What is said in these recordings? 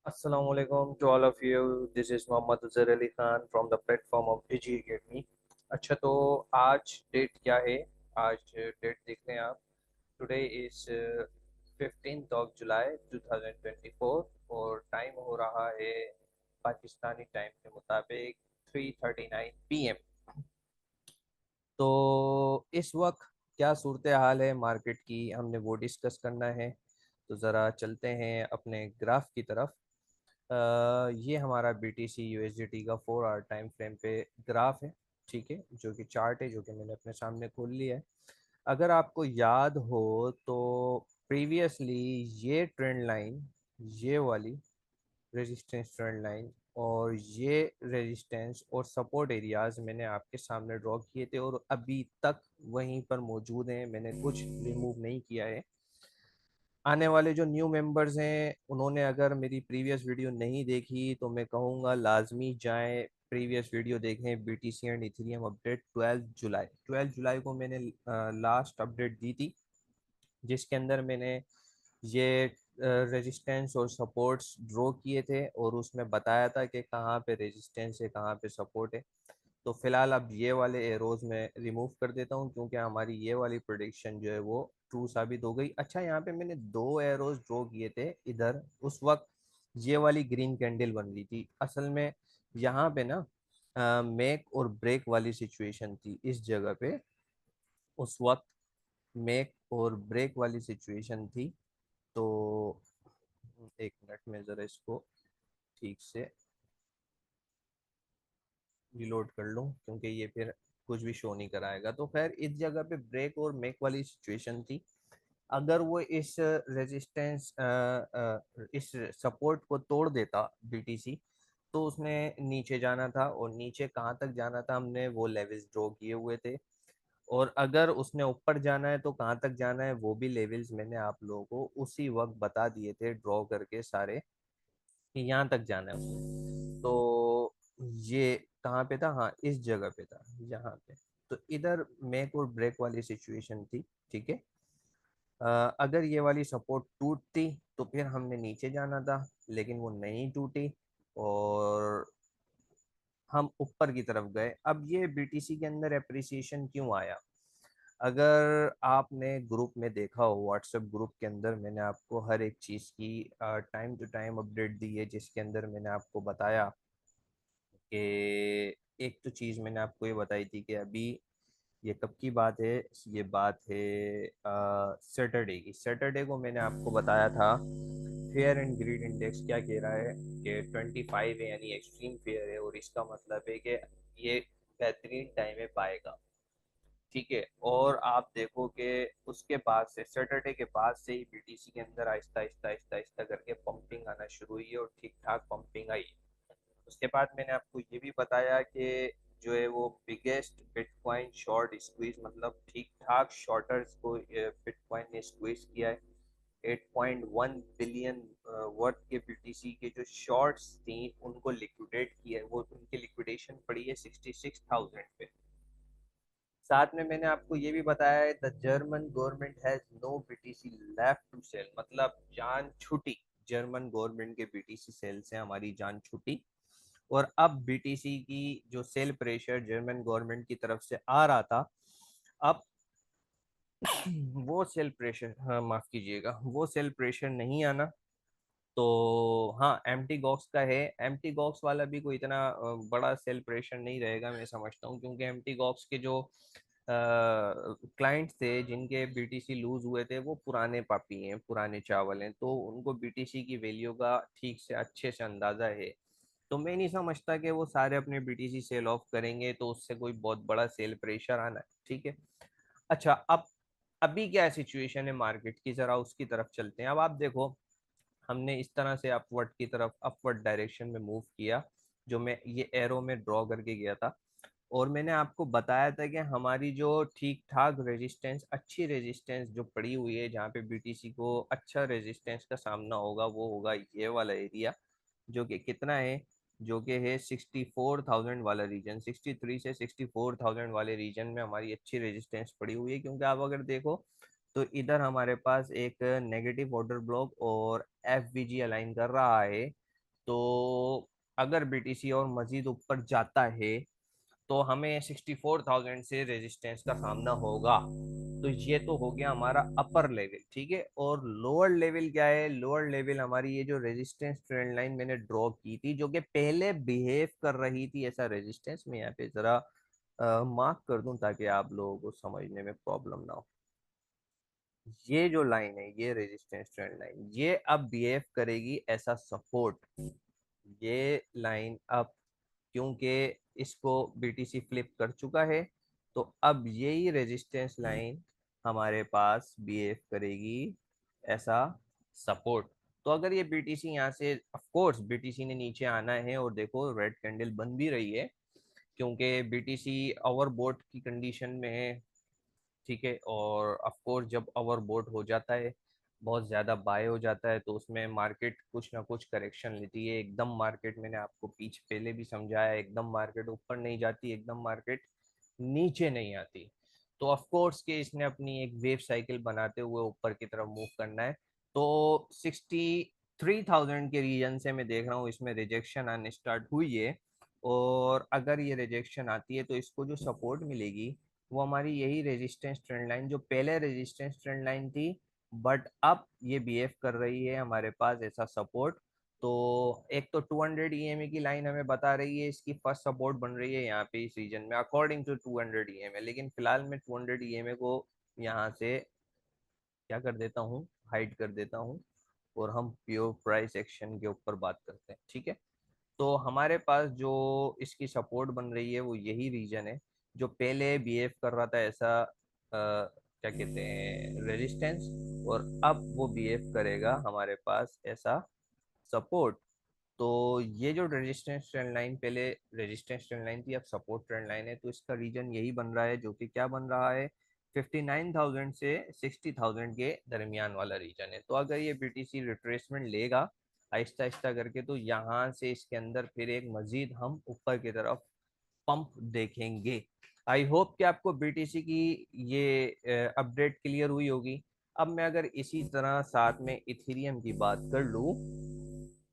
Assalamu alaikum to all of you. This is Mohammad Azhar Ali Khan from the platform of Digi Academy. अच्छा तो आज date क्या है? आज date देख लें आप. Today is 15th of July 2024 और टाइम हो रहा है पाकिस्तानी टाइम के मुताबिक 3:39 PM. तो इस वक्त क्या सूरत हाल है मार्केट की, हमने वो डिस्कस करना है. तो ज़रा चलते हैं अपने ग्राफ की तरफ. ये हमारा BTC USDT का 4 आवर टाइम फ्रेम पे ग्राफ है. ठीक है, जो कि चार्ट है, जो कि मैंने अपने सामने खोल लिया है. अगर आपको याद हो तो प्रीवियसली ये ट्रेंड लाइन, ये वाली रेजिस्टेंस ट्रेंड लाइन और ये रेजिस्टेंस और सपोर्ट एरियाज मैंने आपके सामने ड्रॉ किए थे और अभी तक वहीं पर मौजूद हैं. मैंने कुछ रिमूव नहीं किया है. आने वाले जो न्यू मेंबर्स हैं उन्होंने अगर मेरी प्रीवियस वीडियो नहीं देखी तो मैं कहूँगा लाजमी जाएं, प्रीवियस वीडियो देखें. BTC एंड इथेरियम अपडेट 12 जुलाई को मैंने लास्ट अपडेट दी थी, जिसके अंदर मैंने ये रेजिस्टेंस और सपोर्ट्स ड्रॉ किए थे और उसमें बताया था कि कहाँ पे रेजिस्टेंस है, कहाँ पे सपोर्ट है. तो फिलहाल अब ये वाले एरोज में रिमूव कर देता हूँ क्योंकि हमारी ये वाली प्रोडिक्शन जो है वो ट्रू साबित हो गई. अच्छा, यहाँ पे मैंने दो एरोज ड्रॉ किए थे इधर. उस वक्त ये वाली ग्रीन कैंडल बन रही थी. असल में यहाँ पे ना मेक और ब्रेक वाली सिचुएशन थी इस जगह पे. उस वक्त मेक और ब्रेक वाली सिचुएशन थी. तो एक मिनट में ज़रा इसको ठीक से रिलोड कर लूँ क्योंकि ये फिर कुछ भी शो नहीं कराएगा. तो खैर इस जगह पे ब्रेक और मेक वाली सिचुएशन थी. अगर वो इस रेजिस्टेंस इस सपोर्ट को तोड़ देता BTC तो उसने नीचे जाना था. और नीचे कहाँ तक जाना था हमने वो लेवल्स ड्रॉ किए हुए थे. और अगर उसने ऊपर जाना है तो कहाँ तक जाना है वो भी लेवल्स मैंने आप लोगों को उसी वक्त बता दिए थे ड्रॉ करके सारे, कि यहाँ तक जाना है उसने. तो ये कहाँ पे था? हाँ, इस जगह पे था, यहाँ पे. तो इधर मेक और ब्रेक वाली सिचुएशन थी. ठीक है. अगर ये वाली सपोर्ट टूटती तो फिर हमने नीचे जाना था, लेकिन वो नहीं टूटी और हम ऊपर की तरफ गए. अब ये BTC के अंदर एप्रिसिएशन क्यों आया? अगर आपने ग्रुप में देखा हो, व्हाट्सएप ग्रुप के अंदर मैंने आपको हर एक चीज़ की टाइम टू टाइम अपडेट दी है, जिसके अंदर मैंने आपको बताया कि एक तो चीज़ मैंने आपको ये बताई थी कि अभी ये कब की बात है. ये बात है सैटरडे की. सैटरडे को मैंने आपको बताया था फेयर एंड ग्रीड इंडेक्स क्या कह रहा है कि 25 है, यानी एक्सट्रीम फेयर है. और इसका मतलब है कि ये बेहतरीन टाइम है पाएगा. ठीक है. और आप देखो कि उसके बाद से, सैटरडे के बाद से ही BTC के अंदर आहिस्ता आहिस्ता आहिस्ता आहिस्ता करके पंपिंग आना शुरू हुई है और ठीक ठाक पंपिंग आई. उसके बाद मैंने आपको ये भी बताया कि जो है वो बिगेस्ट बिटकॉइन शॉर्ट स्क्वीज, मतलब ठीक ठाक शॉर्टर्स को बिटकॉइन ने स्क्वीज किया है. 8.1 बिलियन वर्थ के BTC के जो शॉर्ट्स थी उनको लिक्विडेट किया है. वो उनकी लिक्विडेशन पड़ी है 66,000 पे. साथ में मैंने आपको ये भी बताया है the German government has no BTC left to sell, मतलब जान छुटी. जर्मन गवर्नमेंट के BTC सेल से हमारी जान छुटी. और अब BTC की जो सेल प्रेशर जर्मन गवर्नमेंट की तरफ से आ रहा था, अब वो सेल प्रेशर, हाँ माफ कीजिएगा, वो सेल प्रेशर नहीं आना. तो हाँ, एम्प्टी गॉक्स का है. एम्प्टी गॉक्स वाला भी कोई इतना बड़ा सेल प्रेशर नहीं रहेगा मैं समझता हूँ, क्योंकि एम्प्टी गॉक्स के जो क्लाइंट्स थे जिनके BTC लूज हुए थे वो पुराने पापी हैं, पुराने चावल हैं. तो उनको BTC की वैल्यू का ठीक से अच्छे से अंदाजा है. तो मैं नहीं समझता कि वो सारे अपने BTC सेल ऑफ करेंगे तो उससे कोई बहुत बड़ा सेल प्रेशर आना है. ठीक है. अच्छा, अब अभी क्या सिचुएशन है मार्केट की, जरा उसकी तरफ चलते हैं. अब आप देखो, हमने इस तरह से अपवर्ड की तरफ, अपवर्ड डायरेक्शन में मूव किया, जो मैं ये एरो में ड्रॉ करके गया था. और मैंने आपको बताया था कि हमारी जो ठीक ठाक रेजिस्टेंस, अच्छी रेजिस्टेंस जो पड़ी हुई है, जहाँ पे BTC को अच्छा रेजिस्टेंस का सामना होगा, वो होगा ये वाला एरिया, जो कि कितना है, जो कि है 64,000 वाला रीजन. 63 से 64,000 वाले रीजन में हमारी अच्छी रेजिस्टेंस पड़ी हुई है. क्योंकि आप अगर देखो तो इधर हमारे पास एक नेगेटिव ऑर्डर ब्लॉक और FVG अलाइन कर रहा है तो अगर बीटीसी और मजीद ऊपर जाता है तो हमें 64,000 से रेजिस्टेंस का सामना होगा। तो ये तो हो गया हमारा अपर लेवल, ठीक है। और लोअर लेवल क्या है? लोअर लेवल हमारी ये जो रेजिस्टेंस ट्रेंड लाइन मैंने ड्रॉ की थी, जो कि पहले बिहेव कर रही थी ऐसा रेजिस्टेंस, मैं यहाँ पे जरा मार्क कर दूं ताकि आप लोगों को समझने में प्रॉब्लम ना हो। ये जो लाइन है, ये रेजिस्टेंस ट्रेंड लाइन, ये अब बिहेव करेगी ऐसा सपोर्ट। ये लाइन अब, क्योंकि इसको बीटीसी फ्लिप कर चुका है, तो अब यही रेजिस्टेंस लाइन हमारे पास बिहेव करेगी ऐसा सपोर्ट। तो अगर ये बीटीसी यहाँ से, ऑफ कोर्स बीटीसी ने नीचे आना है, और देखो रेड कैंडल बन भी रही है क्योंकि बीटीसी ओवरबॉट की कंडीशन में है, ठीक है। और ऑफ कोर्स जब ओवरबॉट हो जाता है, बहुत ज़्यादा बाय हो जाता है, तो उसमें मार्केट कुछ ना कुछ करेक्शन लेती है। एकदम मार्केट, मैंने आपको पीछे पहले भी समझाया, एकदम मार्केट ऊपर नहीं जाती, एकदम मार्केट नीचे नहीं आती। तो ऑफ कोर्स के इसने अपनी एक वेव साइकिल बनाते हुए ऊपर की तरफ मूव करना है। तो 63,000 के रीजन से मैं देख रहा हूँ इसमें रिजेक्शन आने स्टार्ट हुई है। और अगर ये रिजेक्शन आती है तो इसको जो सपोर्ट मिलेगी वो हमारी यही रेजिस्टेंस ट्रेंड लाइन, जो पहले रेजिस्टेंस ट्रेंड लाइन थी, बट अब ये बिहेव कर रही है हमारे पास ऐसा सपोर्ट। तो एक तो 200 ईएमए की लाइन हमें बता रही है इसकी फर्स्ट सपोर्ट बन रही है यहाँ पे इस रीजन में अकॉर्डिंग टू 200 ईएमए, लेकिन फिलहाल मैं 200 ईएमए को यहाँ से क्या कर देता हूँ, हाइड कर देता हूँ, और हम प्योर प्राइस एक्शन के ऊपर बात करते हैं, ठीक है। तो हमारे पास जो इसकी सपोर्ट बन रही है वो यही रीजन है, जो पहले बिहेव कर रहा था ऐसा क्या कहते हैं, रेजिस्टेंस, और अब वो बिहेव करेगा हमारे पास ऐसा सपोर्ट। तो ये जो रेजिस्टेंस ट्रेंड लाइन, पहले रेजिस्टेंस ट्रेंड लाइन थी, अब सपोर्ट ट्रेंड लाइन है, तो इसका रीजन यही बन रहा है, जो कि क्या बन रहा है, 59,000 से 60,000 के दरमियान वाला रीजन है। तो अगर ये बीटीसी रिट्रेसमेंट लेगा आहिस्ता आहिस्ता करके, तो यहाँ से इसके अंदर फिर एक मजीद हम ऊपर की तरफ पंप देखेंगे। आई होप कि आपको बीटीसी की ये अपडेट क्लियर हुई होगी। अब मैं अगर इसी तरह साथ में इथेरियम की बात कर लूँ,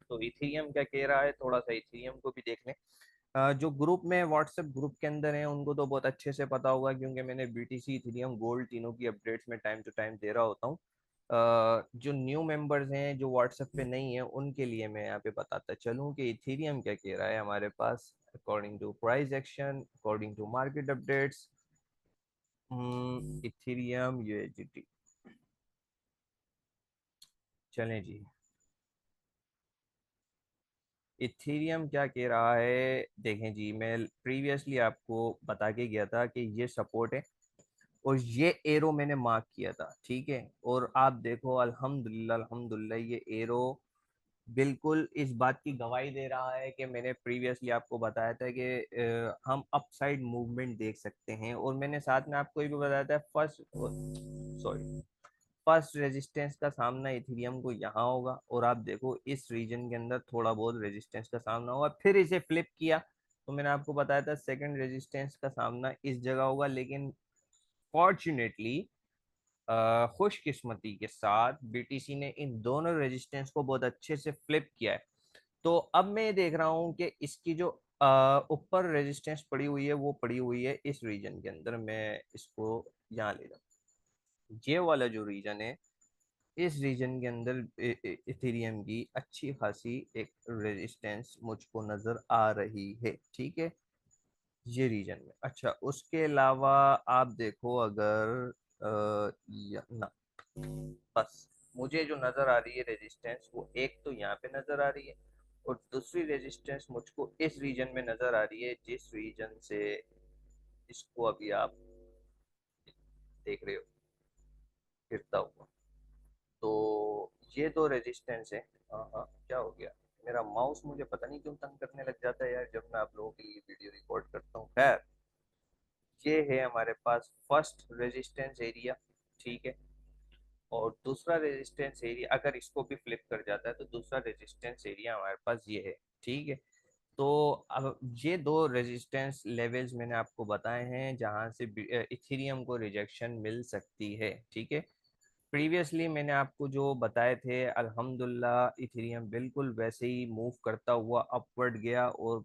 तो इथेरियम क्या कह रहा है, थोड़ा सा इथेरियम को भी देख लें। जो ग्रुप में, व्हाट्सएप ग्रुप के अंदर हैं, उनको तो बहुत अच्छे से पता होगा क्योंकि मैंने बीटीसी, इथेरियम, गोल्ड तीनों की अपडेट्स में टाइम टू टाइम दे रहा होता हूँ। जो न्यू मेंबर्स हैं जो व्हाट्सएप पे नहीं है, उनके लिए मैं यहाँ पे बताता चलूँ कि इथेरियम क्या कह रहा है हमारे पास according to price action, according to market updates. Ethereum USDT, चलें जी। इथेरियम क्या कह रहा है, देखें जी, मैं प्रीवियसली आपको बता के गया था कि ये सपोर्ट है, और ये एरो मैंने मार्क किया था, ठीक है। और आप देखो, अल्हम्दुलिल्लाह अल्हम्दुलिल्लाह, ये एरो बिल्कुल इस बात की गवाही दे रहा है कि मैंने प्रीवियसली आपको बताया था कि हम अपसाइड मूवमेंट देख सकते हैं। और मैंने साथ में आपको ये भी बताया था, फर्स्ट रेजिस्टेंस का सामना इथेरियम को यहाँ होगा, और आप देखो इस रीजन के अंदर थोड़ा बहुत रेजिस्टेंस का सामना होगा, फिर इसे फ्लिप किया, तो मैंने आपको बताया था सेकंड रेजिस्टेंस का सामना इस जगह होगा। लेकिन फॉर्चुनेटली, खुशकिस्मती के साथ, बीटीसी ने इन दोनों रेजिस्टेंस को बहुत अच्छे से फ्लिप किया है। तो अब मैं ये देख रहा हूँ कि इसकी जो ऊपर रेजिस्टेंस पड़ी हुई है, वो पड़ी हुई है इस रीजन के अंदर। मैं इसको यहाँ ले जाऊँ, ये वाला जो रीजन है, इस रीजन के अंदर इथेरियम की अच्छी खासी एक रेजिस्टेंस मुझको नजर आ रही है, ठीक है, ये रीजन में। अच्छा, उसके अलावा आप देखो, अगर ना, बस मुझे जो नजर आ रही है रेजिस्टेंस, वो एक तो यहाँ पे नजर आ रही है, और दूसरी रेजिस्टेंस मुझको इस रीजन में नजर आ रही है, जिस रीजन से इसको अभी आप देख रहे हो गिरता हुआ। तो ये दो रेजिस्टेंस है। हाँ हाँ, क्या हो गया, मेरा माउस मुझे पता नहीं क्यों तंग करने लग जाता है यार जब मैं आप लोगों के लिए वीडियो रिकॉर्ड करता हूँ। खैर, ये है हमारे पास फर्स्ट रेजिस्टेंस एरिया, ठीक है। और दूसरा रेजिस्टेंस एरिया, अगर इसको भी फ्लिप कर जाता है, तो दूसरा रेजिस्टेंस एरिया हमारे पास ये है, ठीक है। तो अब ये दो रेजिस्टेंस लेवल्स मैंने आपको बताए हैं जहां से इथेरियम को रिजेक्शन मिल सकती है, ठीक है। प्रीवियसली मैंने आपको जो बताए थे, अल्हम्दुलिल्लाह इथेरियम बिल्कुल वैसे ही मूव करता हुआ अपवर्ड गया और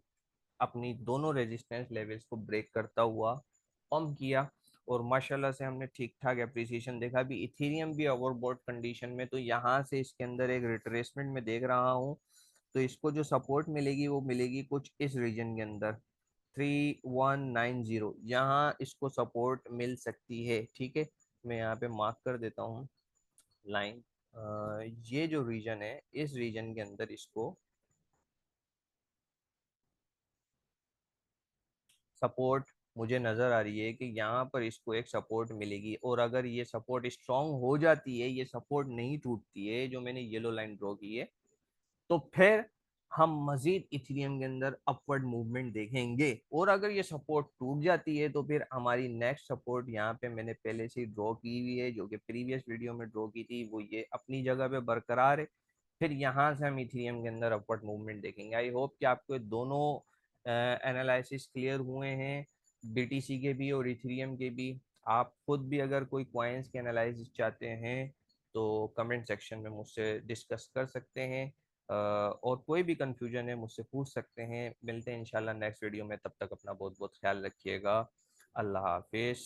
अपनी दोनों रेजिस्टेंस लेवल्स को ब्रेक करता हुआ पंप किया, और माशाल्लाह से हमने ठीक ठाक एप्रिसिएशन देखा। भी इथेरियम भी ओवरबॉट कंडीशन में, तो यहाँ से इसके अंदर एक रिट्रेसमेंट में देख रहा हूँ। तो इसको जो सपोर्ट मिलेगी वो मिलेगी कुछ इस रीजन के अंदर, 3190, यहाँ इसको सपोर्ट मिल सकती है। ठीक है, मैं यहाँ पे मार्क कर देता हूँ लाइन। ये जो रीजन है, इस रीजन के अंदर इसको सपोर्ट मुझे नजर आ रही है कि यहाँ पर इसको एक सपोर्ट मिलेगी, और अगर ये सपोर्ट स्ट्रांग हो जाती है, ये सपोर्ट नहीं टूटती है जो मैंने येलो लाइन ड्रॉ की है, तो फिर हम मजीद इथेरियम के अंदर अपवर्ड मूवमेंट देखेंगे। और अगर ये सपोर्ट टूट जाती है तो फिर हमारी नेक्स्ट सपोर्ट यहाँ पे मैंने पहले से ड्रॉ की हुई है, जो कि प्रीवियस वीडियो में ड्रॉ की थी, वो ये अपनी जगह पे बरकरार है। फिर यहाँ से हम इथेरियम के अंदर अपवर्ड मूवमेंट देखेंगे। आई होप कि आपको ये दोनों एनालिसिस क्लियर हुए हैं, बीटीसी के भी और इथेरियम के भी। आप खुद भी अगर कोई कॉइन्स के एनालिसिस चाहते हैं तो कमेंट सेक्शन में मुझसे डिस्कस कर सकते हैं, और कोई भी कंफ्यूजन है मुझसे पूछ सकते हैं। मिलते हैं इंशाल्लाह नेक्स्ट वीडियो में, तब तक अपना बहुत बहुत ख्याल रखिएगा। अल्लाह हाफिज़।